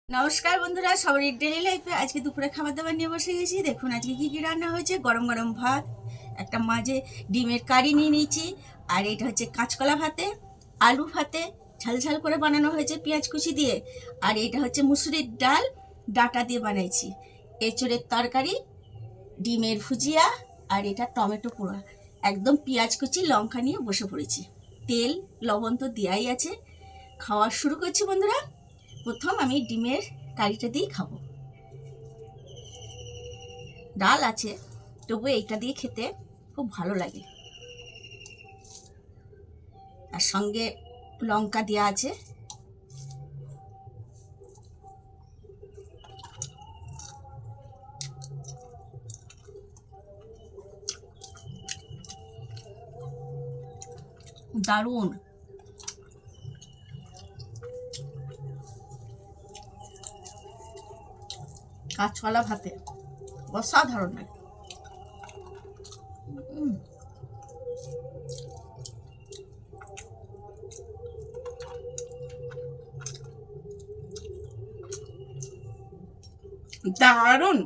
নমস্কার বন্ধুরা, সবার ডেলি লাইফে আজকে দুপুরে খাবার দাবার নিয়ে বসে গেছি। দেখুন আজকে কি কি রান্না হয়েছে। গরম গরম ভাত, একটা মাঝে ডিমের কারি নিয়ে নিয়েছি, আর এটা হচ্ছে কাঁচকলা ভাতে, আলু ভাতে ঝাল ঝাল করে বানানো হয়েছে পেঁয়াজ কুচি দিয়ে। আর এটা হচ্ছে মুসুরির ডাল, ডাঁটা দিয়ে বানাইছি। এঁচড়ের তরকারি, ডিমের ভুজিয়া, আর এটা টমেটো পোড়া। একদম পেঁয়াজ কুচি লঙ্কা নিয়ে বসে পড়েছি। তেল লবণ তো দেওয়াই আছে। খাওয়া শুরু করছি বন্ধুরা। প্রথম আমি ডিমের কারিটা দিয়েই খাবো। ডাল আছে, তবু এইটা দিয়ে খেতে খুব ভালো লাগে। আর সঙ্গে লঙ্কা দেওয়া আছে। দারুণ। কাঁচকলা ভাতে অসাধারণ লাগে। দারুণ।